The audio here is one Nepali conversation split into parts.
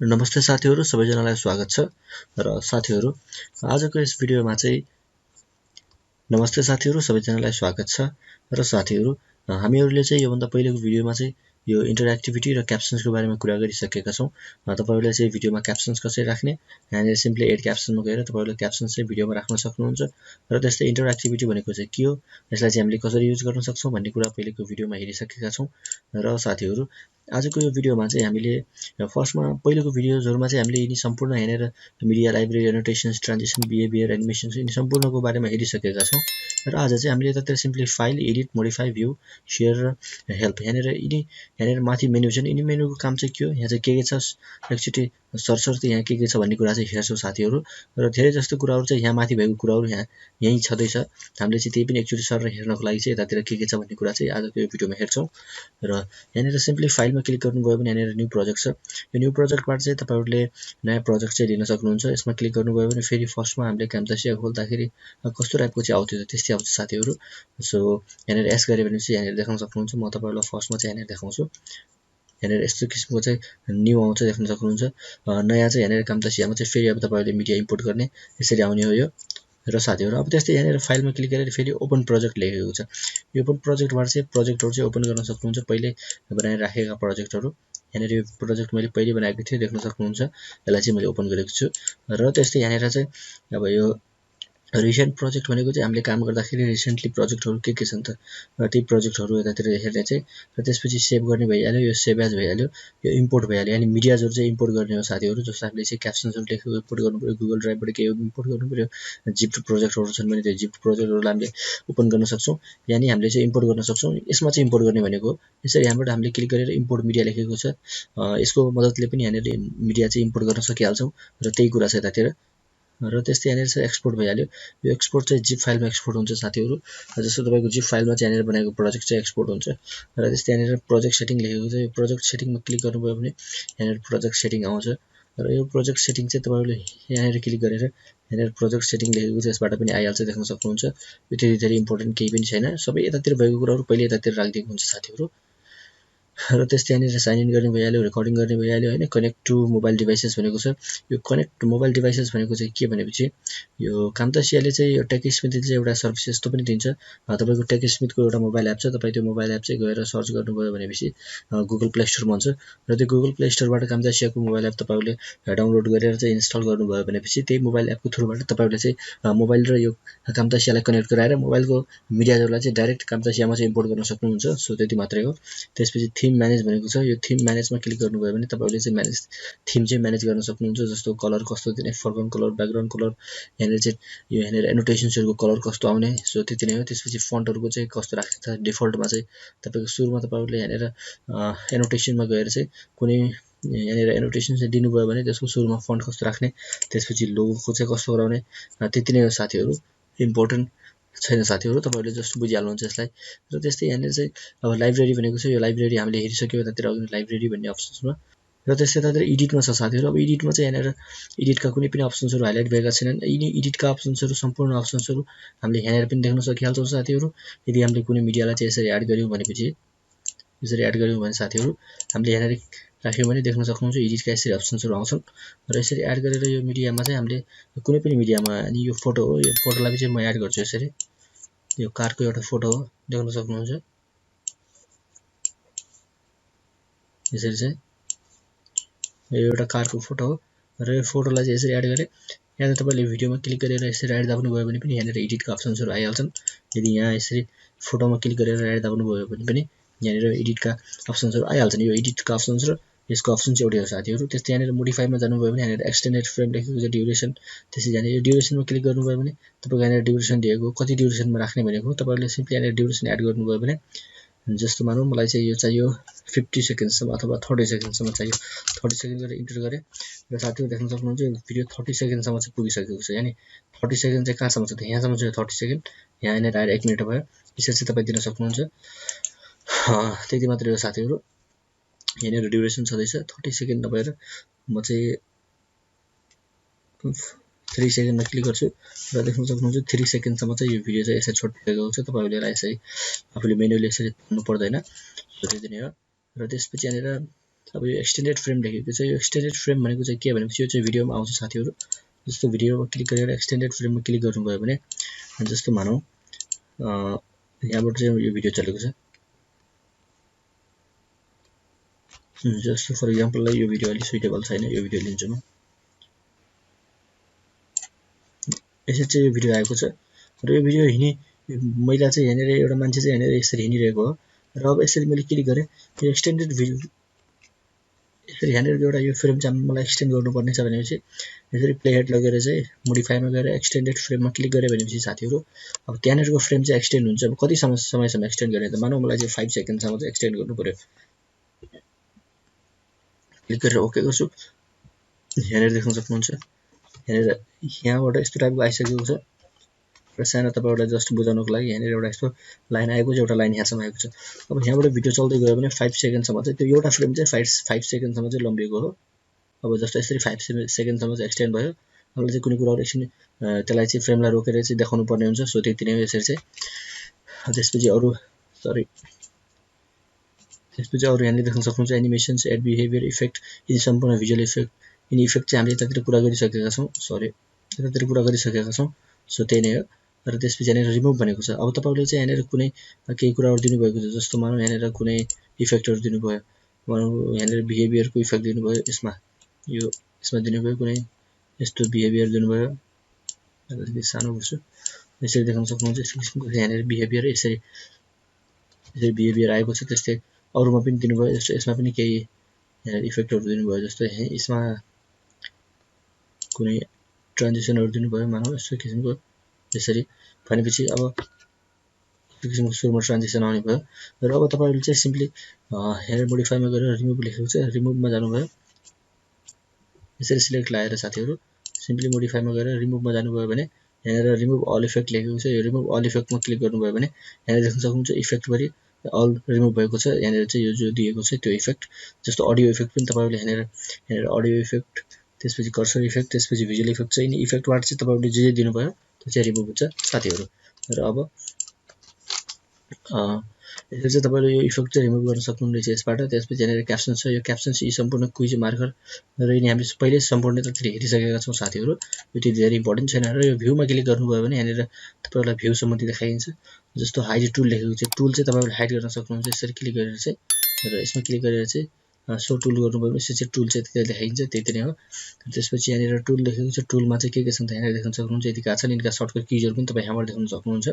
नमस्ते साथीहरु, सबैजनालाई स्वागत छ। र साथीहरु, आजको यस भिडियोमा चाहिँ नमस्ते साथीहरु, सबैजनालाई स्वागत छ। र साथीहरु, हामीहरुले चाहिँ यो भन्दा पहिलेको भिडियोमा चाहिँ यो इन्टरएक्टिभिटी र क्याप्सन्सको बारेमा कुरा गरिसकेका छौं। तपाईहरुले चाहिँ भिडियोमा क्याप्सन्स कसरी राख्ने, यहाँनिर सिम्पली एड क्याप्सनमा गएर तपाईहरुले क्याप्सन्स चाहिँ भिडियोमा राख्न सक्नुहुन्छ। र त्यस्तै इन्टरएक्टिभिटी भनेको चाहिँ के हो, यसलाई चाहिँ हामीले कसरी युज गर्न सक्छौं भन्ने कुरा पहिलेको भिडियोमा हेरिसकेका छौं। र साथीहरु, आजको यो भिडियोमा चाहिँ हामीले फर्स्टमा पहिलेको भिडियोजहरुमा चाहिँ हामीले यिनी सम्पूर्ण हेरेर media library annotations transition behaviour animations यिनी सम्पूर्णको बारेमा हेरिसकेका छौं। र आज चाहिँ हामीले यतातिर simply file edit modify view share र हेल्प यहाँनिर माथि मेनु छ नि, यिनी मेनुको काम चाहिँ के हो, यहाँ चाहिँ के छ एकचोटी सरसर्ती यहाँ के छ भन्ने कुरा चाहिँ हेर्छौं साथीहरु। र धेरै जस्तो कुराहरु चाहिँ यहाँ माथि भएको कुराहरु यहाँ यही छदैछ। हामीले चाहिँ त्यही पनि एकचोटी सर हेर्नको लागि चाहिँ यतातिर के छ भन्ने कुरा चाहिँ आजको यो भिडियोमा हेर्छौं। र यहाँनिर सिम्पली फाइलमा क्लिक गर्नुभयो भने यहाँनिर न्यू प्रोजेक्ट छ। यो न्यू प्रोजेक्टबाट चाहिँ तपाईहरुले नयाँ प्रोजेक्ट चाहिँ लिन सक्नुहुन्छ। यसमा क्लिक गर्नुभयो भने फेरि फर्स्टमा हामीले क्याम्टासिया खोल्दाखेरि कस्तो टाइपको चाहिँ आउँथ्यो त्यस्तै आउँछ साथीहरु। सो यहाँनिर एस गरे भने चाहिँ यहाँनिर देखाउन सक्नुहुन्छ। म तपाईहरुलाई फर्स्टमा चाहिँ यहाँनिर देखाउँछु। यहाँनिर यस्तो किसिमको चाहिँ न्यू आउँछ, देख्न सक्नुहुन्छ। नयाँ चाहिँ यहाँनिर क्याम्टासियामा चाहिँ फेरि अब तपाईहरुले मिडिया इम्पोर्ट गर्ने यसरी आउने हो यो। र साथीहरु, अब त्यस्तै यहाँनिर फाइलमा क्लिक गरेर फेरि ओपन प्रोजेक्ट लेखेको छ। यो ओपन प्रोजेक्टबाट चाहिँ प्रोजेक्टहरु चाहिँ ओपन गर्न सक्नुहुन्छ, पहिले बनाएर राखेका प्रोजेक्टहरु। यहाँनिर यो प्रोजेक्ट मैले पहिले बनाएको थिएँ, देख्न सक्नुहुन्छ। यसलाई चाहिँ मैले ओपन गरेको छु। र त्यस्तै यहाँनिर चाहिँ अब यो रिसेन्ट प्रोजेक्ट भनेको चाहिँ हामीले काम गर्दाखेरि रिसेन्टली प्रोजेक्टहरु के छन् त, ती प्रोजेक्टहरु यतातिर हेर्ने चाहिँ। र त्यसपछि सेभ गर्ने भइहाल्यो, यो सेभ एज भइहाल्यो, यो इम्पोर्ट भइहाल्यो। यानी मिडियाजहरु चाहिँ इम्पोर्ट गर्ने हो साथीहरु। जस्तो हामीले चाहिँ क्याप्सन्सहरु लेखेको इम्पोर्ट गर्नुपर्यो, गुगल ड्राइभबाट के इम्पोर्ट गर्नुपर्यो, जिप्ट प्रोजेक्टहरु छन् भने त्यो जिप्ट प्रोजेक्टहरुलाई हामीले ओपन गर्न सक्छौं। यानी हामीले चाहिँ इम्पोर्ट गर्न सक्छौं। यसमा चाहिँ इम्पोर्ट गर्ने भनेको यसरी यहाँबाट हामीले क्लिक गरेर इम्पोर्ट मिडिया लेखेको छ। यसको मद्दतले पनि यहाँनिर मिडिया चाहिँ इम्पोर्ट गर्न सकिहाल्छौं। र त्यही कुरा छ यतातिर। र त्यस्तै यहाँनिर चाहिँ एक्सपोर्ट भइहाल्यो। यो एक्सपोर्ट चाहिँ जिप फाइलमा एक्सपोर्ट हुन्छ साथीहरु। जस्तो तपाईको जिप फाइलमा चाहिँ यहाँनिर बनाएको प्रोजेक्ट चाहिँ एक्सपोर्ट हुन्छ। र त्यस्तै यहाँनिर प्रोजेक्ट सेटिङ लेखेको छ। यो प्रोजेक्ट सेटिङमा क्लिक गर्नुभयो भने यहाँनिर प्रोजेक्ट सेटिङ आउँछ। र यो प्रोजेक्ट सेटिङ चाहिँ तपाईहरुले यहाँनिर क्लिक गरेर यहाँनिर प्रोजेक्ट सेटिङ लेखेको छ, यसबाट पनि आइहाल्छ, देख्न सक्नुहुन्छ। यो त्यति धेरै इम्पोर्टेन्ट केही पनि छैन। सबै यतातिर भएको कुराहरु पहिले यतातिर राखिदिएको हुन्छ साथीहरु। र त्यस्तै यहाँनिर साइन इन गर्ने भइहाल्यो, रेकर्डिङ गर्ने भइहाल्यो हैन। कनेक्ट टु मोबाइल डिभाइसेस भनेको छ। यो कनेक्ट मोबाइल डिभाइसेस भनेको चाहिँ के भनेपछि यो काम्टासियाले चाहिँ यो टेकस्मिथले चाहिँ एउटा सर्भिस यस्तो पनि दिन्छ। तपाईको टेकस्मिथको एउटा मोबाइल एप छ, तपाई त्यो मोबाइल एप चाहिँ गएर सर्च गर्नुभयो भनेपछि गुगल प्ले स्टोरमा हुन्छ। र त्यो गुगल प्ले स्टोरबाट काम्टासियाको मोबाइल एप तपाईले डाउनलोड गरेर चाहिँ इन्स्टल गर्नुभयो भनेपछि त्यही मोबाइल एपको थ्रुबाट तपाईले चाहिँ मोबाइल र यो काम्टासियालाई कनेक्ट गराएर मोबाइलको मिडियाजहरुलाई चाहिँ डाइरेक्ट काम्टासियामा चाहिँ इम्पोर्ट गर्न सक्नुहुन्छ। सो त्यति मात्रै हो। त्यसपछि थीम म्यानेज भनेको छ। यो थीम म्यानेजमा क्लिक गर्नुभयो भने तपाईले चाहिँ थीम चाहिँ म्यानेज गर्न सक्नुहुन्छ। जस्तो कलर कस्तो दिने, फोरग्राउन्ड कलर, ब्याकग्राउन्ड कलर, यहाँनिर चाहिँ यो यहाँनिर एनोटेसन्सहरुको कलर कस्तो आउने, सो त्यति नै हो। त्यसपछि फन्टहरुको चाहिँ कस्तो राख्छ त, डिफल्टमा चाहिँ तपाईको सुरुमा तपाईहरुले यहाँनिर एनोटेसनमा गएर चाहिँ कुनै यहाँनिर एनोटेसन चाहिँ दिनुभयो भने त्यसको सुरुमा फन्ट कस्तो राख्ने, त्यसपछि लोगोको चाहिँ कस्तो गराउने, त्यति नै हो साथीहरु। इम्पोर्टेन्ट छैन साथीहरु, तपाईहरुले जस्तो बुझिहाल्नुहुन्छ यसलाई। र त्यस्तै यहाँनिर चाहिँ अब लाइब्रेरी भनेको छ। यो लाइब्रेरी हामीले हेरिसक्यो यतातिर लाइब्रेरी भन्ने अप्सन्समा। र त्यस्तै यतातिर एडिटमा छ साथीहरु। अब एडिटमा चाहिँ यहाँनिर एडिटका कुनै पनि अप्सन्सहरु हाइलाइट भएका छैनन्। यिनी एडिटका अप्सन्सहरु सम्पूर्ण अप्सन्सहरु हामीले यहाँनिर पनि देख्न सकिहाल्छौं साथीहरु। यदि हामीले कुनै मिडियालाई चाहिँ यसरी एड गर्यौं भनेपछि यसरी एड गर्यौं भने साथीहरु हामीले यहाँनिर राख्यौं भने देख्न सक्नुहुन्छ एडिटका यसरी अप्सन्सहरु आउँछन्। र यसरी एड गरेर यो मिडियामा चाहिँ हामीले कुनै पनि मिडियामा, अनि यो फोटो हो, यो फोटोलाई चाहिँ म एड गर्छु यसरी। यो कारको एउटा फोटो हो, देख्न सक्नुहुन्छ। यसरी चाहिँ यो एउटा कारको फोटो हो। र यो फोटोलाई चाहिँ यसरी एड गरे। यहाँ तपाईले भिडियोमा क्लिक गरेर यसरी एड दाब्नुभयो भने पनि यहाँनिर एडिटका अप्सन्सहरु आइहाल्छन्। यदि यहाँ यसरी फोटोमा क्लिक गरेर एड दाब्नुभयो भने पनि यहाँनिर एडिटका अप्सन्सहरु आइहाल्छन्। यो एडिटका अप्सन्स र यसको अप्सन चाहिँ एउटै हो साथीहरु। त्यस्तै यहाँनिर मोडिफाईमा जानुभयो भने यहाँनिर एक्सटेन्डेड फ्रेम लेखेको छ, ड्युरेसन। त्यसै यहाँनिर यो ड्युरेसनमा क्लिक गर्नुभयो भने तपाईको यहाँनिर ड्युरेसन दिएको कति ड्युरेसनमा राख्ने भनेको तपाईहरुले सिम्पली यहाँनिर ड्युरेसन एड गर्नुभयो भने जस्तो मानौं मलाई चाहिँ यो चाहियो 50 सेकेन्डसम्म अथवा 30 सेकेन्डसम्म चाहियो। 30 सेकेन्ड गरेर इन्टर गरे र साथीहरु देख्न सक्नुहुन्छ यो भिडियो 30 सेकेन्डसम्म चाहिँ पुगिसकेको छ। यानी 30 सेकेन्ड चाहिँ कहाँसम्म छ त, यहाँसम्म छ 30 सेकेन्ड। यहाँ यहाँनिर आएर 1 मिनेट भयो। यसरी चाहिँ तपाई दिन सक्नुहुन्छ। त्यति मात्रै हो साथीहरु। यहाँनिर ड्युरेसन छदैछ 30 सेकेन्ड नभएर म चाहिँ 3 सेकेन्डमा क्लिक गर्छु र देख्न सक्नुहुन्छ 3 सेकेन्डसम्म चाहिँ यो भिडियो चाहिँ यसरी छोडिएको छ। तपाईहरुले यसरी आफूले मेनुअली यसरी तान्नु पर्दैन। त्यति नै हो। र त्यसपछि यहाँनिर अब यो एक्सटेन्डेड फ्रेम लेखेको छ। यो एक्सटेन्डेड फ्रेम भनेको चाहिँ के भनेपछि यो चाहिँ भिडियोमा आउँछ साथीहरु। जस्तो भिडियोमा क्लिक गरेर एक्सटेन्डेड फ्रेममा क्लिक गर्नुभयो भने जस्तो मानौ यहाँबाट चाहिँ यो भिडियो चलेको छ। जस्तो फर एक्जाम्पल यो भिडियो अलि सुइटेबल छैन, यो भिडियो लिन्छु म। यसरी चाहिँ यो भिडियो आएको छ र यो भिडियो महिला चाहिँ हेरेर एउटा मान्छे चाहिँ हेरेर यसरी हिँडिरहेको हो र अब यसरी मैले क्लिक गरे यो एक्सटेन्डेड भिडियो यसरी हेरेर एउटा यो फ्रेम चाहिँ मलाई एक्सटेन्ड गर्नुपर्ने छ भनेपछि यसरी प्ले हेड लगेर चाहिँ मोडिफाईमा गएर एक्सटेन्डेड फ्रेममा क्लिक गरे भनेपछि साथीहरु अब त्यहाँनेरको फ्रेम चाहिँ एक्सटेन्ड हुन्छ। अब कति समयसम्म एक्सटेन्ड गर्ने त मानौ मलाई चाहिँ 5 सेकेन्डसम्म चाहिँ एक्सटेन्ड गर्नु पर्यो। क्लिक गरेर ओके गर्छु। हेरेर देख्न सक्नुहुन्छ। हेरेर यहाँबाट यस्तो टाइपको आइसकेको छ र सानो तपाईहरुलाई जस्ट बुझाउनको लागि हेरेर एउटा यस्तो लाइन आएको छ, एउटा लाइन यहाँसम्म आएको छ। अब यहाँबाट भिडियो चल्दै गयो भने 5 सेकेन्डसम्म चाहिँ त्यो एउटा फ्रेम चाहिँ 5 सेकेन्डसम्म चाहिँ लम्बिएको हो। अब जस्तो यसरी 5 सेकेन्डसम्म चाहिँ एक्सटेन्ड भयो। अब चाहिँ कुनै कुराहरु एकछिन त्यसलाई चाहिँ फ्रेमलाई रोकेर चाहिँ देखाउनु पर्ने हुन्छ। सो त्यति नै हो यसरी चाहिँ। त्यसपछि अरु त्यसपछि अरु यहाँले देख्न सक्नुहुन्छ एनिमेसन्स, एड बिहेभियर, इफेक्ट, यी सम्पूर्ण भिजुअल इफेक्ट यिनी इफेक्ट चाहिँ हामीले यतातिर कुरा गरिसकेका छौं। यतातिर कुरा गरिसकेका छौं। सो त्यही नै हो। र त्यसपछि यहाँनिर रिमुभ भनेको छ। अब तपाईहरुले चाहिँ यहाँनिर कुनै केही कुराहरु दिनुभएको छ। जस्तो मानौ यहाँनिर कुनै इफेक्टहरु दिनुभयो। मानौ यहाँनिर बिहेभियरको इफेक्ट दिनुभयो। यसमा दिनुभयो कुनै यस्तो बिहेभियर दिनुभयो। अलि सानो गर्छु। यसरी देख्न सक्नुहुन्छ। यस किसिमको यहाँनिर बिहेभियर यसरी बिहेभियर आएको छ। त्यस्तै अरुमा पनि दिनुभयो। जस्तो यसमा पनि केही इफेक्टहरु दिनुभयो। जस्तो यसमा कुनै ट्रान्जिसनहरु दिनुभयो। मानौ यस्तो किसिमको यसरी भनेपछि अब यो किसिमको सुरुमा ट्रान्जिसन आउने भयो। र अब तपाईहरुले चाहिँ सिम्पली हेयर मोडिफाईमा गएर रिमुभ लेखेको छ। रिमुभमा जानुभयो। यसरी सिलेक्ट लाएर साथीहरु सिम्पली मोडिफाईमा गएर रिमुभमा जानुभयो भने यहाँनिर रिमुभ अल इफेक्ट लेखेको छ। यो रिमुभ अल इफेक्टमा क्लिक गर्नुभयो भने यहाँ देख्न सक्नुहुन्छ इफेक्ट भरि अल रिमुभ भएको छ। यहाँनिर चाहिँ यो जो दिएको छ त्यो इफेक्ट जस्तो अडियो इफेक्ट पनि तपाईहरुले यहाँनिर अडियो इफेक्ट, त्यसपछि कर्सर इफेक्ट, त्यसपछि भिजुअल इफेक्ट चाहिँ यिनी इफेक्टबाट चाहिँ तपाईहरुले जे दिनुभयो त्यो चाहिँ रिमुभ हुन्छ साथीहरु। र अब यसरी चाहिँ तपाईले यो इफेक्ट चाहिँ रिमुभ गर्न सक्नुहुनेछ यसबाट। त्यसपछि यहाँनिर क्याप्सन छ। यो क्याप्सन चाहिँ सम्पूर्ण क्विज मार्कर र यिनी हामीले पहिले सम्पूर्ण ततिर हेरिसकेका छौं साथीहरु। यो चाहिँ धेरै इम्पोर्टेन्ट छैन। र यो भ्यूमा क्लिक गर्नुभयो भने यहाँनिर तपाईहरुलाई भ्यू सम्बन्धी देखाइन्छ। जस्तो हाइड टुल लेखेको छ। टुल चाहिँ तपाईहरुले हाइड गर्न सक्नुहुन्छ। यसरी क्लिक गरेर चाहिँ र यसमा क्लिक गरेर चाहिँ सो टुल गर्नुभयो भने यसरी चाहिँ टुल चाहिँ त्यति देखाइन्छ। त्यति नै हो। त्यसपछि यहाँनिर टुल लेखेको छ। टुलमा चाहिँ के छन् त यहाँनिर देख्न सक्नुहुन्छ। यतिका छन्। यिनका सर्टकट किजहरु पनि तपाई यहाँबाट देख्न सक्नुहुन्छ।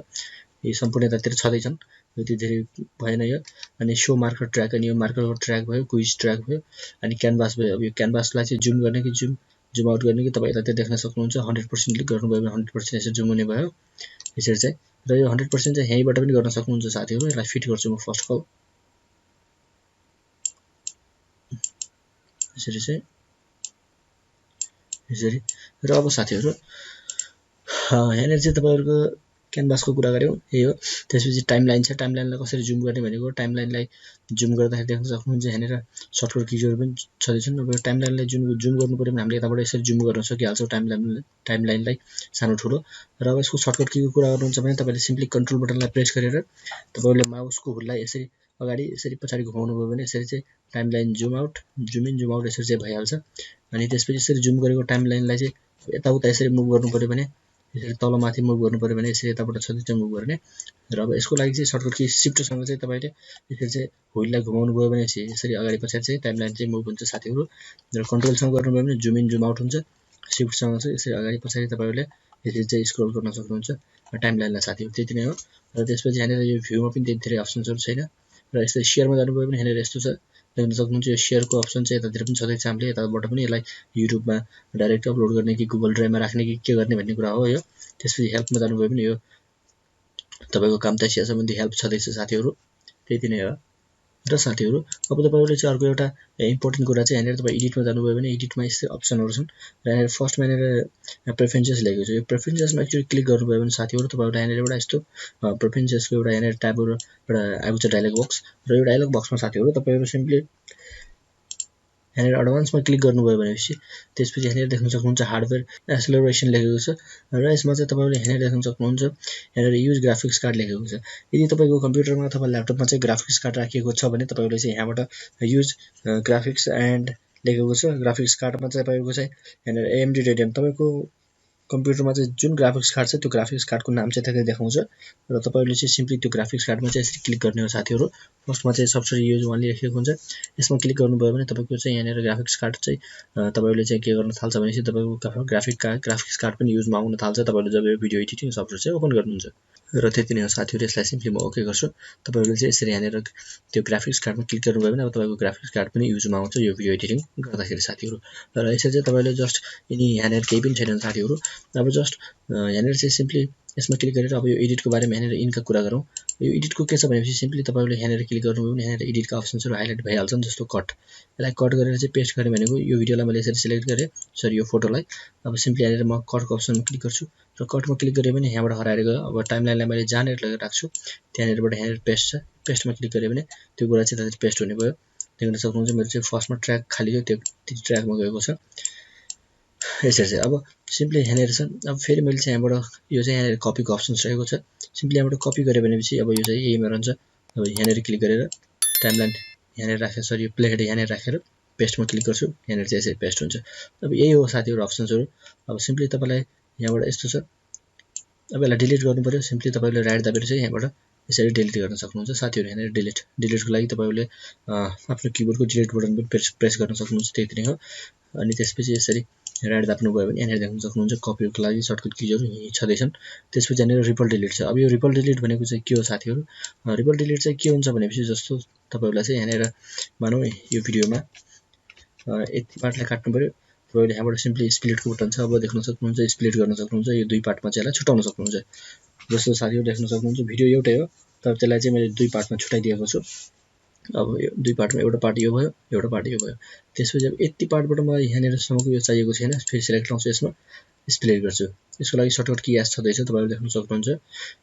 यी सम्पूर्ण यतातिर छँदै छन्। यति धेरै भएन यो। अनि शो मार्कर ट्र्याक, अनि यो मार्करको ट्र्याक भयो, क्विज ट्र्याक भयो, अनि क्यानभास भयो। अब यो क्यानभासलाई चाहिँ जुम गर्ने कि जुम आउट गर्ने कि तपाई यतातिर देख्न सक्नुहुन्छ। 100% क्लिक गर्नुभयो भने 100% यसरी जुम हुने भयो। यसरी चाहिँ र यो 100% चाहिँ यहीबाट पनि गर्न सक्नुहुन्छ साथीहरु। यसलाई फिट गर्छु म फर्स्ट अफ अल। यसरी चाहिँ यसरी। र अब साथीहरु यहाँनिर चाहिँ तपाईहरुको क्यानभासको कुरा गर्यौं यही हो। त्यसपछि टाइमलाइन छ। टाइमलाइनलाई कसरी जुम गर्ने भनेको टाइमलाइनलाई जुम गर्दाखेरि देख्न सक्नुहुन्छ यहाँनिर सर्टकट किजहरु पनि छँदै छन्। अब टाइमलाइनलाई जुम गर्नु पर्यो भने हामीले यताबाट यसरी जुम गर्न सकिहाल्छौं टाइमलाइनलाई सानो ठुलो। र अब यसको सर्टकट कीको कुरा गर्नुहुन्छ भने तपाईले सिम्पली कन्ट्रोल बटनलाई प्रेस गरेर तपाईले माउसको हुललाई यसरी अगाडि यसरी पछाडी घुमाउनु भयो भने यसरी चाहिँ timeline zoom out, zoom in, zoom out यसरी चाहिँ भइहाल्छ। अनि त्यसपछि यसरी जुम गरेको टाइमलाइनलाई चाहिँ यताउता यसरी मुभ गर्नु पर्यो भने यसरी तलमाथि मुभ गर्नु पर्यो भने यसरी यताबाट छँदै मुभ गर्ने। र अब यसको लागि चाहिँ सर्टकट की शिफ्टसँग चाहिँ तपाईले यसरी चाहिँ हुइललाई घुमाउनु भयो भने यसरी अगाडि पछाडी चाहिँ टाइमलाइन चाहिँ मुभ हुन्छ साथीहरु। र कन्ट्रोलसँग गर्नु भयो भने जुम इन जुम आउट हुन्छ। शिफ्टसँग चाहिँ यसरी अगाडि पछाडी तपाईले यसरी चाहिँ स्क्रल गर्न सक्नुहुन्छ टाइमलाइनलाई साथीहरु। त्यति नै हो। र त्यसपछि यहाँनिर यो भ्यूमा पनि त्यति धेरै अप्सन्सहरु छैन। र यसरी शेयरमा जानुभयो भने यहाँनिर यस्तो छ देख्न सक्नुहुन्छ। यो शेयरको अप्सन चाहिँ यतातिर पनि छँदैछ। हामीले यताबाट पनि यसलाई युट्युबमा डाइरेक्ट अपलोड गर्ने कि गुगल ड्राइभमा राख्ने कि के गर्ने भन्ने कुरा हो यो। त्यसपछि हेल्पमा जानुभयो भने यो तपाईको कामतासिया सम्बन्धी हेल्प छँदैछ साथीहरु। त्यति नै हो। र साथीहरु अब तपाईहरुले चाहिँ अर्को एउटा इम्पोर्टेन्ट कुरा चाहिँ यहाँनिर तपाई एडिटमा जानुभयो भने एडिटमा यस्तै अप्सनहरु छन्। र यहाँनिर फर्स्टमा यहाँनिर प्रेफरेन्सेस लेखेको छ। यो प्रेफरेन्सेसमा एकचोटी क्लिक गर्नुभयो भने साथीहरु तपाईहरुलाई यहाँनिर एउटा यस्तो प्रेफरेन्सेसको एउटा यहाँनिर ट्याबहरु एउटा आएको छ डायलग बक्स। र यो डायलग बक्समा साथीहरु तपाईहरु सिम्पली यहाँनिर एडभान्समा क्लिक गर्नुभयो भनेपछि त्यसपछि यहाँनिर देख्न सक्नुहुन्छ हार्डवेयर एक्सेलरेसन लेखेको छ र यसमा चाहिँ तपाईले यहाँनिर देख्न सक्नुहुन्छ यहाँनिर युज ग्राफिक्स कार्ड लेखेको छ। यदि तपाईको कम्प्युटरमा अथवा ल्यापटपमा चाहिँ ग्राफिक्स कार्ड राखिएको छ भने तपाईले चाहिँ यहाँबाट युज ग्राफिक्स एन्ड लेखेको छ। ग्राफिक्स कार्डमा चाहिँ तपाईको चाहिँ यहाँनिर AMD Radeon तपाईको कम्प्युटरमा चाहिँ जुन ग्राफिक्स कार्ड छ त्यो ग्राफिक्स कार्डको नाम चाहिँ त्यहाँ देखाउँछ र तपाईले चाहिँ सिम्पली त्यो ग्राफिक्स कार्डमा चाहिँ यसरी क्लिक गर्ने हो साथीहरु। फर्स्टमा चाहिँ सफ्टवेयर युज ओन्ली लेखेको हुन्छ, यसमा क्लिक गर्नुभयो भने तपाईको चाहिँ यहाँनिर ग्राफिक्स कार्ड चाहिँ तपाईले चाहिँ के गर्न थाल्छ भनेपछि तपाईको ग्राफिक्स कार्ड पनि युजमा आउन थाल्छ तपाईले जब यो भिडियो एडिटिङ सफ्टवेयर चाहिँ ओपन गर्नुहुन्छ। र त्यति नै हो साथीहरु, यसलाई सिम्पली म ओके गर्छु। तपाईहरुले चाहिँ यसरी यहाँनिर त्यो ग्राफिक्स कार्डमा क्लिक गर्नुभयो भने अब तपाईको ग्राफिक्स कार्ड पनि युजमा आउँछ यो भिडियो एडिटिङ गर्दाखेरि साथीहरु। र यसरी चाहिँ तपाईले जस्ट यदि यहाँनिर केही पनि छैन साथीहरु, अब जस्ट यहाँनिर चाहिँ सिम्पली यसमा क्लिक गरेर अब यो एडिटको बारेमा यहाँनिर इनका कुरा गरौँ। यो एडिटको के छ भनेपछि सिम्पली तपाईले यहाँनिर क्लिक गर्नुभयो भने यहाँनिर एडिटका अप्सन्सहरु हाइलाइट भइहाल्छन्, जस्तो कट। यसलाई कट गरेर चाहिँ पेस्ट गर्ने भनेको यो भिडियोलाई मैले यसरी सिलेक्ट गरे, सरी यो फोटोलाई। अब सिम्पली यहाँनिर म कटको अप्सनमा क्लिक गर्छु र कटमा क्लिक गरे भने यहाँबाट हराएर गयो। अब टाइमलाइनलाई मैले जहाँनिर लगेर राख्छु त्यहाँनिरबाट यहाँनिर पेस्ट छ, पेस्टमा क्लिक गरे भने त्यो कुरा चाहिँ त्यसरी पेस्ट हुने भयो। देख्न सक्नुहुन्छ मेरो चाहिँ फर्स्टमा ट्र्याक खाली छ, त्यो ट्र्याकमा गएको छ यसरी चाहिँ। अब सिम्पली यहाँनिर छ, अब फेरि मैले चाहिँ यहाँबाट यो चाहिँ यहाँनिर कपीको अप्सन्स रहेको छ, सिम्पली यहाँबाट कपी गरे भनेपछि अब यो चाहिँ यहीमा रहन्छ। अब यहाँनिर क्लिक गरेर टाइमलाइन यहाँनिर राखेर, सरी यो प्ले हेड यहाँनिर राखेर पेस्टमा क्लिक गर्छु, यहाँनिर चाहिँ यसरी पेस्ट हुन्छ। अब यही हो साथीहरु अप्सन्सहरु। अब सिम्पली तपाईलाई यहाँबाट यस्तो छ, अब यसलाई डिलिट गर्नु पर्यो, सिम्पली तपाईले राइट दाबेर चाहिँ यहाँबाट यसरी डिलिट गर्न सक्नुहुन्छ साथीहरु। यहाँनिर डिलिटको लागि तपाईले आफ्नो किबोर्डको डिलिट बटन पनि प्रेस गर्न सक्नुहुन्छ, त्यति नै हो। अनि त्यसपछि यसरी राइट दाब्नु भयो भने यहाँनिर देख्न सक्नुहुन्छ कपीको लागि सर्टकट किजहरु यही छँदैछन्। त्यसपछि यहाँनिर रिपल डिलिट छ। अब यो रिपल डिलिट भनेको चाहिँ के हो साथीहरु? रिपल डिलिट चाहिँ के हुन्छ भनेपछि जस्तो तपाईहरुलाई चाहिँ यहाँनिर मानौ यो भिडियोमा यति पार्टलाई काट्नु पर्यो, तपाईले यहाँबाट सिम्पली स्प्लिटको बटन छ, अब देख्न सक्नुहुन्छ स्प्लिट गर्न सक्नुहुन्छ, यो दुई पार्टमा चाहिँ यसलाई छुटाउन सक्नुहुन्छ। जस्तो साथीहरु देख्न सक्नुहुन्छ भिडियो एउटै हो तर त्यसलाई चाहिँ मैले दुई पार्टमा छुटाइदिएको छु। अब यो दुई पार्टमा एउटा पार्ट यो भयो, एउटा पार्ट यो भयो। त्यसपछि अब यति पार्टबाट मलाई यहाँनिर सम्मको यो चाहिएको छैन, फेरि सिलेक्ट लाउँछु, यसमा स्प्लिट गर्छु। यसको लागि सर्टकट की यास छँदैछ, तपाईले देख्न सक्नुहुन्छ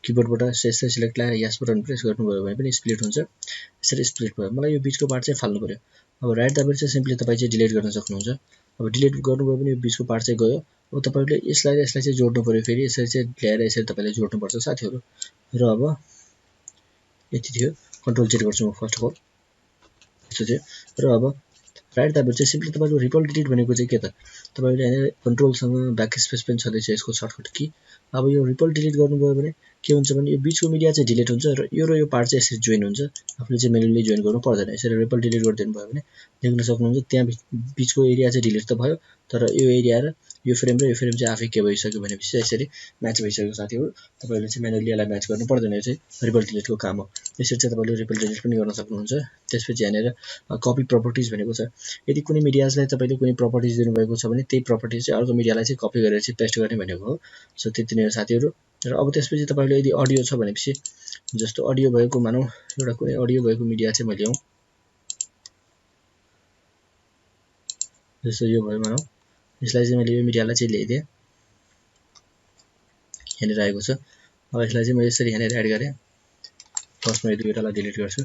किबोर्डबाट यसरी सिलेक्ट लाएर यास बटन प्रेस गर्नुभयो भने पनि स्प्लिट हुन्छ। यसरी स्प्लिट भयो। मलाई यो बीचको पार्ट चाहिँ फाल्नु पर्यो। अब राइट दाबेर चाहिँ सिम्पली तपाई चाहिँ डिलिट गर्न सक्नुहुन्छ। अब डिलिट गर्नुभयो भने यो बीचको पार्ट चाहिँ गयो। अब तपाईले यसलाई चाहिँ जोड्नु पर्यो, फेरि यसरी चाहिँ ल्याएर यसरी तपाईले जोड्नु पर्छ साथीहरु। र अब यति थियो, कन्ट्रोल Z गर्छु म फर्स्ट अफ अल, यस्तो थियो। र अब राइट दाबेर चाहिँ सिम्पली तपाईको रिपल डिलिट भनेको चाहिँ के त, तपाईले यहाँनिर कन्ट्रोलसँग ब्याक स्पेस पनि छँदैछ यसको सर्टकट की। अब यो रिपल डिलिट गर्नुभयो भने के हुन्छ भने यो बीचको मिडिया चाहिँ डिलिट हुन्छ र यो पार्ट चाहिँ यसरी जोइन हुन्छ। आफूले चाहिँ म्यानुअली जोइन गर्नु पर्दैन। यसरी रिपल डिलिट गरिदिनु भयो भने देख्न सक्नुहुन्छ त्यहाँ बीचको एरिया चाहिँ डिलिट त भयो, तर यो एरिया र यो फ्रेम चाहिँ आफै के भइसक्यो भनेपछि यसरी म्याच भइसक्यो साथीहरु। तपाईले चाहिँ म्यानुअली यसलाई म्याच गर्नु पर्दैन, यो चाहिँ रिपल डिलिटको काम हो। यसरी चाहिँ तपाईले रिपल डिलिट पनि गर्न सक्नुहुन्छ। त्यसपछि यहाँनिर कपी प्रपर्टिज भनेको छ। यदि कुनै मिडियाजलाई तपाईले कुनै प्रपर्टिज दिनुभएको छ भने त्यही प्रपर्टिज चाहिँ अर्को मिडियालाई चाहिँ कपी गरेर चाहिँ पेस्ट गर्ने भनेको हो। सो त्यति नै हो साथीहरु। र अब त्यसपछि तपाईले यदि अडियो छ भनेपछि जस्तो अडियो भएको मानौ एउटा कुनै अडियो भएको मिडिया चाहिँ मैले ल्याउँ, जस्तो यो भयो मानौ, यसलाई चाहिँ मैले यो मिडियालाई चाहिँ ल्याइदिए, यहाँनिर आएको छ। अब यसलाई चाहिँ म यसरी यहाँनिर एड गरे, फर्स्टमा यो दुईटालाई डिलिट गर्छु,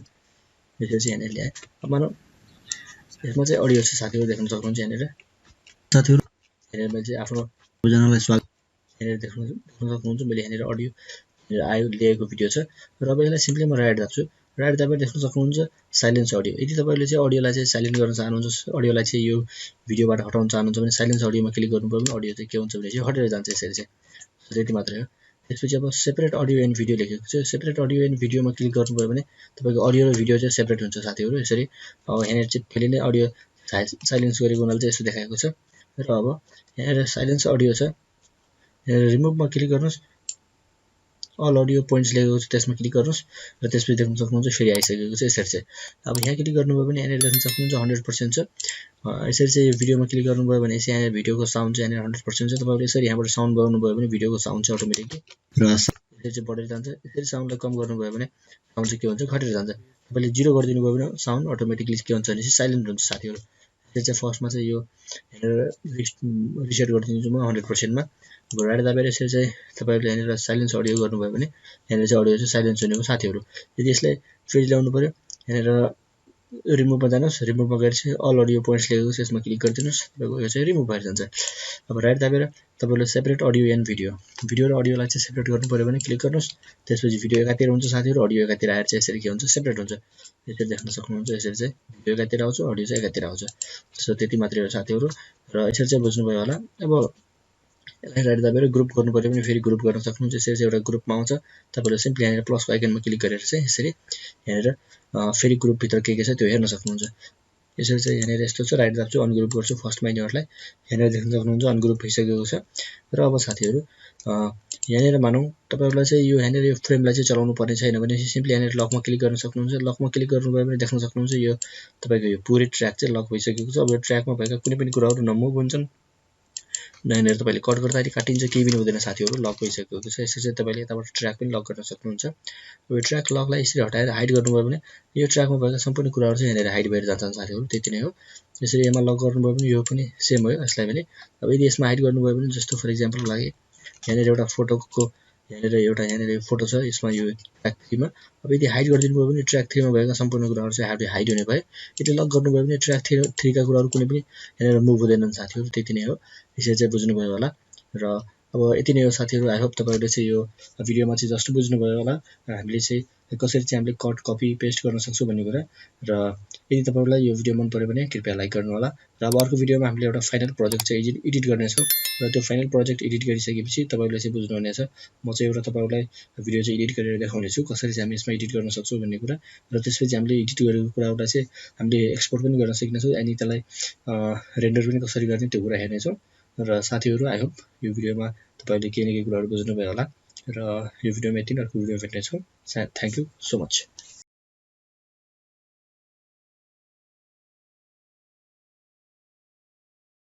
यसरी चाहिँ यहाँनिर ल्याए। अब मानौ यसमा चाहिँ अडियो छ साथीहरु, देख्न सक्नुहुन्छ यहाँनिर साथीहरु। यहाँनिर मैले चाहिँ आफ्नो सबैजनालाई स्वागत, यहाँनिर देख्न सक्नुहुन्छ मैले यहाँनिर अडियो आयो ल्याएको भिडियो छ। र अब यसलाई सिम्पली म राइट दाब्छु, राइट दाबेर देख्न सक्नुहुन्छ साइलेन्स अडियो। यदि तपाईले चाहिँ अडियोलाई चाहिँ साइलेन्ट गर्न चाहनुहुन्छ, अडियोलाई चाहिँ यो भिडियोबाट हटाउन चाहनुहुन्छ भने साइलेन्स अडियोमा क्लिक गर्नुभयो भने अडियो चाहिँ के हुन्छ भने चाहिँ हटेर जान्छ यसरी चाहिँ, त्यति मात्रै हो। त्यसपछि अब सेपरेट अडियो एन्ड भिडियो लेखेको छ, सेपरेट अडियो एन्ड भिडियोमा क्लिक गर्नुभयो भने तपाईको अडियो र भिडियो चाहिँ सेपरेट हुन्छ साथीहरु। यसरी अब यहाँनिर चाहिँ फेरि नै अडियो साइलेन्स गरेको हुनाले चाहिँ यस्तो देखाएको छ। र अब यहाँनिर साइलेन्स अडियो छ, यहाँनिर रिमुभमा क्लिक गर्नुस्, अल अडियो पोइन्ट्स लेखेको छ त्यसमा क्लिक गर्नुस् र त्यसपछि देख्न सक्नुहुन्छ फेरि आइसकेको छ यसरी चाहिँ। अब यहाँ क्लिक गर्नुभयो भने यहाँनिर देख्न सक्नुहुन्छ 100% छ। यसरी चाहिँ यो भिडियोमा क्लिक गर्नुभयो भने चाहिँ यहाँनिर भिडियोको साउन्ड चाहिँ यहाँनिर 100% छ। तपाईले यसरी यहाँबाट साउन्ड बढाउनु भयो भने भिडियोको साउन्ड चाहिँ अटोमेटिकली र यसरी चाहिँ बढेर जान्छ। यसरी साउन्डलाई कम गर्नुभयो भने साउन्ड चाहिँ के हुन्छ, घटेर जान्छ। तपाईले 0 गरिदिनु भयो भने साउन्ड अटोमेटिकली के हुन्छ भने साइलेन्ट हुन्छ साथीहरु। यसरी चाहिँ फर्स्टमा चाहिँ यो यहाँनिर रिसेट गरिदिन्छु म 100% मा। अब राइट दाबेर यसरी चाहिँ तपाईले यहाँनिर साइलेन्स अडियो गर्नुभयो भने यहाँनिर चाहिँ अडियो चाहिँ साइलेन्स हुने हो साथीहरु। यदि यसलाई फेरि ल्याउनु पर्यो, यहाँनिर रिमुभमा जानुहोस्, रिमुभमा गएर चाहिँ अल अडियो पोइन्ट्स लेखेको छ यसमा क्लिक गरिदिनुहोस्, तपाईँको यो चाहिँ रिमुभ भएर जान्छ। अब राइट दाबेर तपाईँले सेपरेट अडियो एन्ड भिडियो र अडियोलाई चाहिँ सेपरेट गर्नु पऱ्यो भने क्लिक गर्नुहोस्। त्यसपछि भिडियो एकातिर हुन्छ साथीहरू, अडियो एकातिर आएर चाहिँ यसरी के हुन्छ सेपरेट हुन्छ। यसरी देख्न सक्नुहुन्छ, यसरी चाहिँ भिडियो एकातिर आउँछ, अडियो चाहिँ एकातिर आउँछ। सो त्यति मात्रै हो साथीहरू, र यसरी चाहिँ बुझ्नुभयो होला। अब यसलाई राइट दाबेर ग्रुप गर्नु पऱ्यो भने फेरि ग्रुप गर्न सक्नुहुन्छ। यसरी चाहिँ एउटा ग्रुपमा आउँछ, तपाईँले सिम्पली यहाँनिर प्लसको आइकनमा क्लिक गरेर चाहिँ यसरी यहाँनिर फेरि ग्रुपभित्र के छ त्यो हेर्न सक्नुहुन्छ। यसरी चाहिँ यहाँनिर यस्तो छ, राइट दाब्छु, अनग्रुप गर्छु फर्स्टमा यिनीहरूलाई, यहाँनिर देख्न सक्नुहुन्छ अनग्रुप भइसकेको छ। र अब साथीहरू यहाँनिर मानौँ तपाईँहरूलाई चाहिँ यो यहाँनिर यो फ्रेमलाई चाहिँ चलाउनु पर्ने छैन भने सिम्पली यहाँनिर लकमा क्लिक गर्न सक्नुहुन्छ। लकमा क्लिक गर्नुभयो भने देख्न सक्नुहुन्छ यो तपाईँको यो पुरै ट्र्याक चाहिँ लक भइसकेको छ। अब यो ट्र्याकमा भएका कुनै पनि कुराहरू नमुभ हुन्छन्, यहाँनिर तपाईँले कट गर्दाखेरि काटिन्छ, केही पनि हुँदैन साथीहरू, लक भइसकेको छ। यसरी चाहिँ तपाईँले यताबाट ट्र्याक पनि लक गर्न सक्नुहुन्छ। अब यो ट्र्याक लकलाई यसरी हटाएर हाइड गर्नुभयो भने यो ट्र्याकमा भएका सम्पूर्ण कुराहरू चाहिँ यहाँनिर हाइड भएर जान्छन् साथीहरू, त्यति नै हो। यसरी यसमा लक गर्नुभयो भने यो पनि सेम हो यसलाई पनि। अब यदि यसमा हाइड गर्नुभयो भने जस्तो फर इक्जाम्पलको लागि यहाँनिर एउटा फोटोको यहाँनिर फोटो छ, यसमा यो ट्र्याक 3 मा। अब यदि हाइड गरिदिनु भयो भने ट्र्याक 3 मा भएका सम्पूर्ण कुराहरू चाहिँ हाइड हुने भयो। यदि लक गर्नुभयो भने ट्र्याक 3 का कुराहरू कुनै पनि यहाँनिर मुभ हुँदैनन् साथीहरू, त्यति नै हो। यसरी चाहिँ बुझ्नुभयो होला। र अब यति नै हो साथीहरू। आई होप तपाईँहरूले चाहिँ यो भिडियोमा चाहिँ जस्तो बुझ्नुभयो होला, र हामीले चाहिँ कसरी चाहिँ हामीले कट कपी पेस्ट गर्न सक्छौँ भन्ने कुरा। र यदि तपाईँहरूलाई यो भिडियो मन पऱ्यो भने कृपया लाइक गर्नु होला। र अब अर्को भिडियोमा हामीले एउटा फाइनल प्रोजेक्ट चाहिँ एडिट गर्नेछौँ, र त्यो फाइनल प्रोजेक्ट एडिट गरिसकेपछि तपाईँहरूले चाहिँ बुझ्नुहुनेछ। म चाहिँ एउटा तपाईँहरूलाई भिडियो चाहिँ एडिट गरेर देखाउनेछु कसरी चाहिँ हामी यसमा एडिट गर्न सक्छौँ भन्ने कुरा। र त्यसपछि हामीले एडिट गरेको कुराहरूलाई चाहिँ हामीले एक्सपोर्ट पनि गर्न सिक्नेछौँ, अनि त्यसलाई रेन्डर पनि कसरी गर्ने त्यो कुरा हेर्नेछौँ। र साथीहरू आई होप यो भिडियोमा तपाईँले केही न केही कुराहरू बुझ्नुभयो होला। र यो भिडियोमा यति नै, अर्को भिडियो भेट्नेछौँ। Thank you so much.